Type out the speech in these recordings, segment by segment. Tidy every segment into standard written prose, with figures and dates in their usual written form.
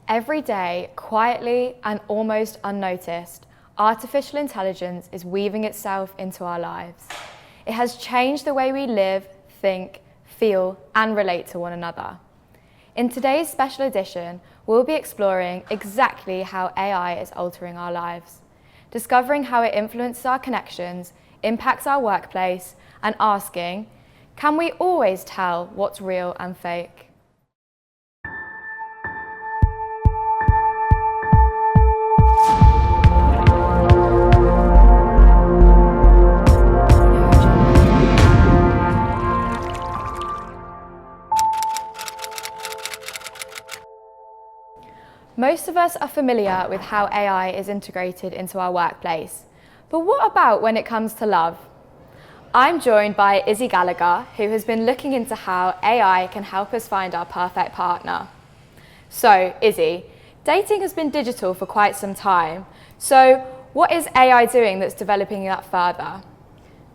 Every day, quietly and almost unnoticed, artificial intelligence is weaving itself into our lives. It has changed the way we live, think, feel, and relate to one another. In today's special edition, we'll be exploring exactly how AI is altering our lives, discovering how it influences our connections, impacts our workplace, and asking, can we always tell what's real and fake? Most of us are familiar with how AI is integrated into our workplace. But what about when it comes to love? I'm joined by Izzy Gallagher, who has been looking into how AI can help us find our perfect partner. So, Izzy, dating has been digital for quite some time. So, what is AI doing that's developing that further?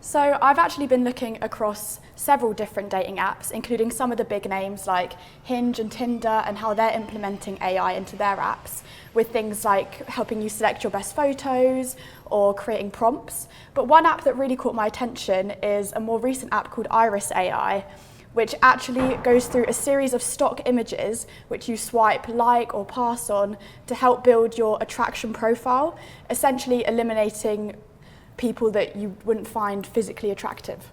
So I've actually been looking across several different dating apps, including some of the big names like Hinge and Tinder, and how they're implementing AI into their apps with things like helping you select your best photos or creating prompts. But one app that really caught my attention is a more recent app called Iris AI, which actually goes through a series of stock images which you swipe, like, or pass on to help build your attraction profile, essentially eliminating people that you wouldn't find physically attractive.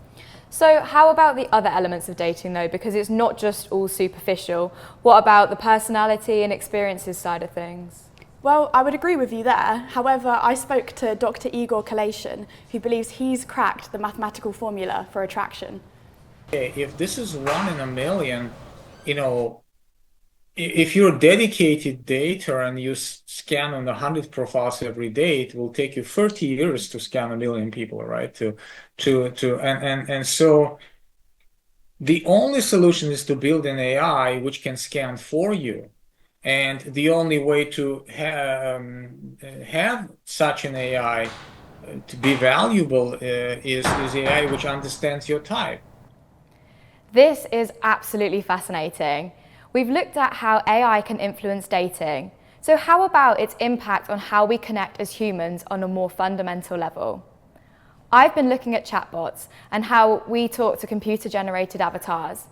So how about the other elements of dating though? Because it's not just all superficial. What about the personality and experiences side of things? Well, I would agree with you there. However, I spoke to Dr. Igor Kalashin, who believes he's cracked the mathematical formula for attraction. If this is 1 in a million, if you're a dedicated dater and you scan on 100 profiles every day, it will take you 30 years to scan 1 million people, right? And so the only solution is to build an AI which can scan for you. And the only way to have such an AI to be valuable is AI which understands your type. This is absolutely fascinating. We've looked at how AI can influence dating. So how about its impact on how we connect as humans on a more fundamental level? I've been looking at chatbots and how we talk to computer-generated avatars.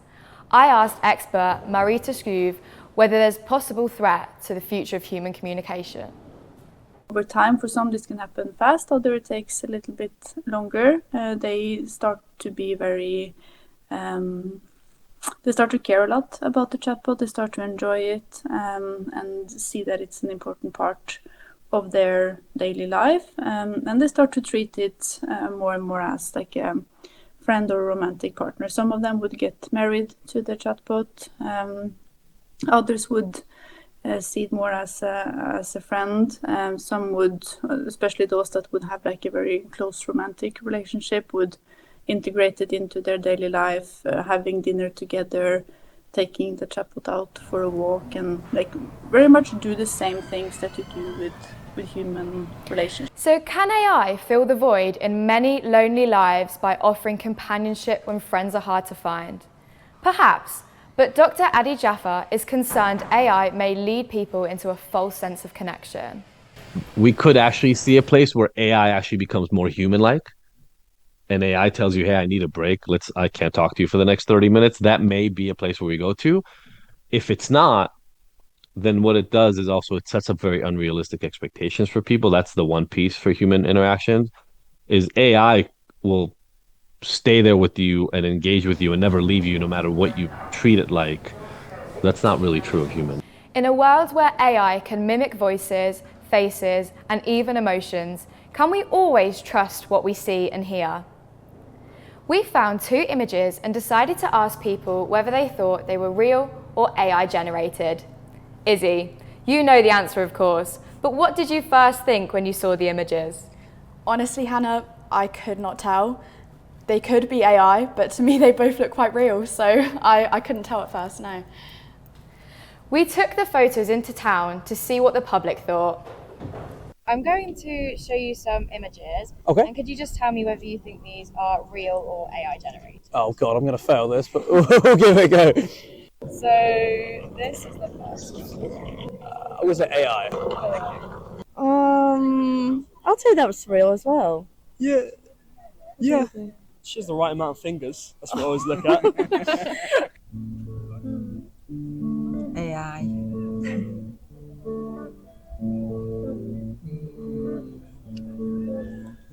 I asked expert Marita Skruv whether there's possible threat to the future of human communication. Over time, for some, this can happen fast, other it takes a little bit longer. They start to be very they start to care a lot about the chatbot, they start to enjoy it and see that it's an important part of their daily life. And they start to treat it more and more as like a friend or romantic partner. Some of them would get married to the chatbot. Others would see it more as a friend. Some would, especially those that would have like a very close romantic relationship, would integrate it into their daily life, having dinner together, taking the chatbot out for a walk, and like very much do the same things that you do with human relationships. So can AI fill the void in many lonely lives by offering companionship when friends are hard to find? Perhaps, but Dr. Adi Jaffer is concerned AI may lead people into a false sense of connection. We could actually see a place where AI actually becomes more human-like. And AI tells you, hey, I need a break. I can't talk to you for the next 30 minutes. That may be a place where we go to. If it's not, then what it does is also it sets up very unrealistic expectations for people. That's the one piece for human interactions, is AI will stay there with you and engage with you and never leave you no matter what you treat it like. That's not really true of humans. In a world where AI can mimic voices, faces, and even emotions, can we always trust what we see and hear? We found 2 images and decided to ask people whether they thought they were real or AI generated. Izzy, you know the answer of course, but what did you first think when you saw the images? Honestly, Hannah, I could not tell. They could be AI, but to me they both look quite real, so I couldn't tell at first, no. We took the photos into town to see what the public thought. I'm going to show you some images. Okay. And could you just tell me whether you think these are real or AI generated? Oh God, I'm going to fail this, but we'll give it a go. So this is the first one. Was it AI? I'd say that was real as well. Yeah. Yeah. She has the right amount of fingers. That's what I always look at. AI.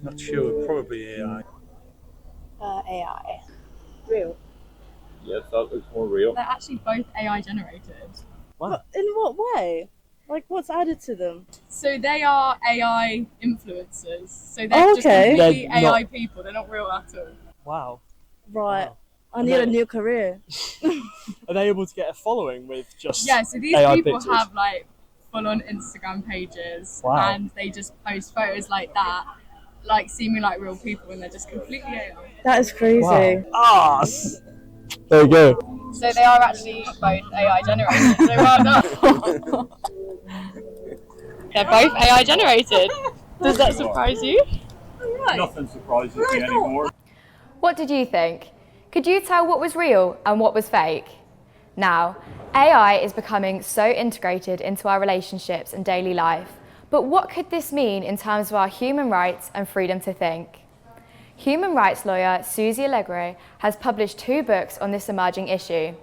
Not sure. Probably AI. AI. Real. Yes, that looks more real. They're actually both AI generated. Wow. In what way? Like, what's added to them? So they are AI influencers. So they're Oh, just okay. completely They're AI not- people. They're not real at all. Wow. Right. Wow. I need a new career. Are they able to get a following with just Yeah, so these AI people pictures? have like full-on Instagram pages, Wow. and they just post photos like that, like seeming like real people, and they're just completely AI. That is crazy. Wow. Ah. There you go. So they are actually both AI generated. So well done. They're both AI generated. Does that surprise you? Nothing surprises me anymore. What did you think? Could you tell what was real and what was fake? Now, AI is becoming so integrated into our relationships and daily life, but what could this mean in terms of our human rights and freedom to think? Human rights lawyer Susie Allegre has published 2 books on this emerging issue.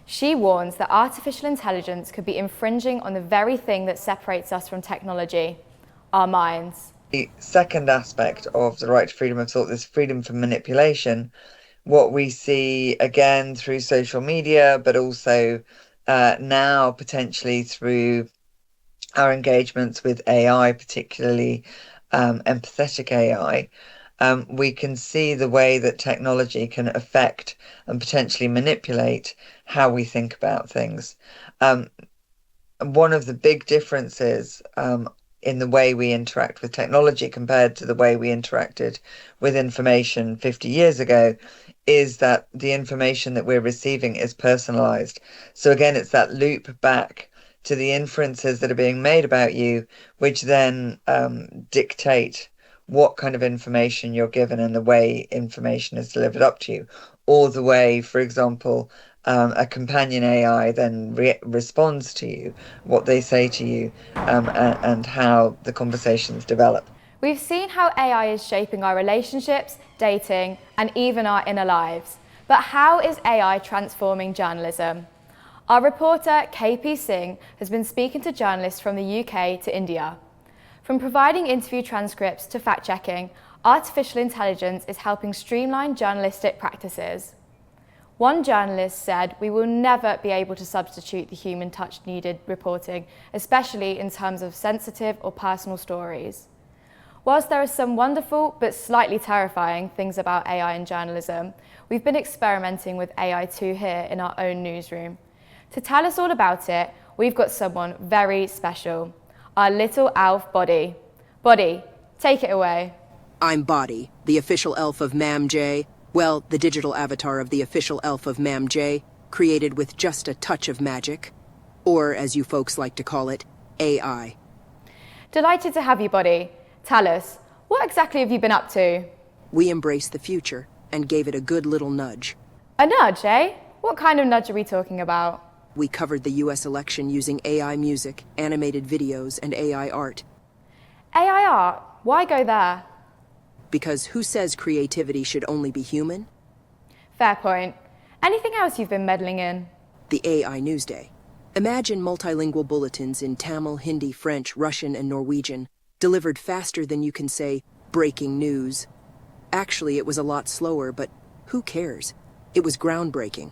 She warns that artificial intelligence could be infringing on the very thing that separates us from technology, our minds. The second aspect of the right to freedom of thought is freedom from manipulation. What we see again through social media, but also now potentially through our engagements with AI, particularly empathetic AI, we can see the way that technology can affect and potentially manipulate how we think about things. One of the big differences in the way we interact with technology compared to the way we interacted with information 50 years ago is that the information that we're receiving is personalized. So again, it's that loop back to the inferences that are being made about you, which then dictate what kind of information you're given and the way information is delivered up to you, or the way, for example, a companion AI then responds to you, what they say to you, and how the conversations develop. We've seen how AI is shaping our relationships, dating, and even our inner lives. But how is AI transforming journalism? Our reporter, KP Singh, has been speaking to journalists from the UK to India. From providing interview transcripts to fact-checking, artificial intelligence is helping streamline journalistic practices. One journalist said, "We will never be able to substitute the human touch needed reporting, especially in terms of sensitive or personal stories." Whilst there are some wonderful but slightly terrifying things about AI in journalism, we've been experimenting with AI too here in our own newsroom. To tell us all about it, we've got someone very special, our little elf Body. Body, take it away. I'm Body, the official elf of Mam J. Well, the digital avatar of the official elf of Mam J, created with just a touch of magic. Or, as you folks like to call it, AI. Delighted to have you, Body. Tell us, what exactly have you been up to? We embraced the future and gave it a good little nudge. A nudge, eh? What kind of nudge are we talking about? We covered the US election using AI music, animated videos, and AI art. AI art? Why go there? Because who says creativity should only be human? Fair point. Anything else you've been meddling in? The AI Newsday. Imagine multilingual bulletins in Tamil, Hindi, French, Russian, and Norwegian, delivered faster than you can say, breaking news. Actually, it was a lot slower, but who cares? It was groundbreaking.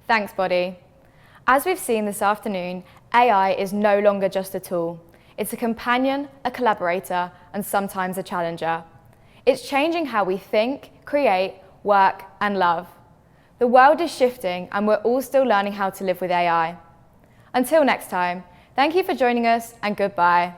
Thanks, Body. As we've seen this afternoon, AI is no longer just a tool. It's a companion, a collaborator, and sometimes a challenger. It's changing how we think, create, work, and love. The world is shifting, and we're all still learning how to live with AI. Until next time, thank you for joining us, and goodbye.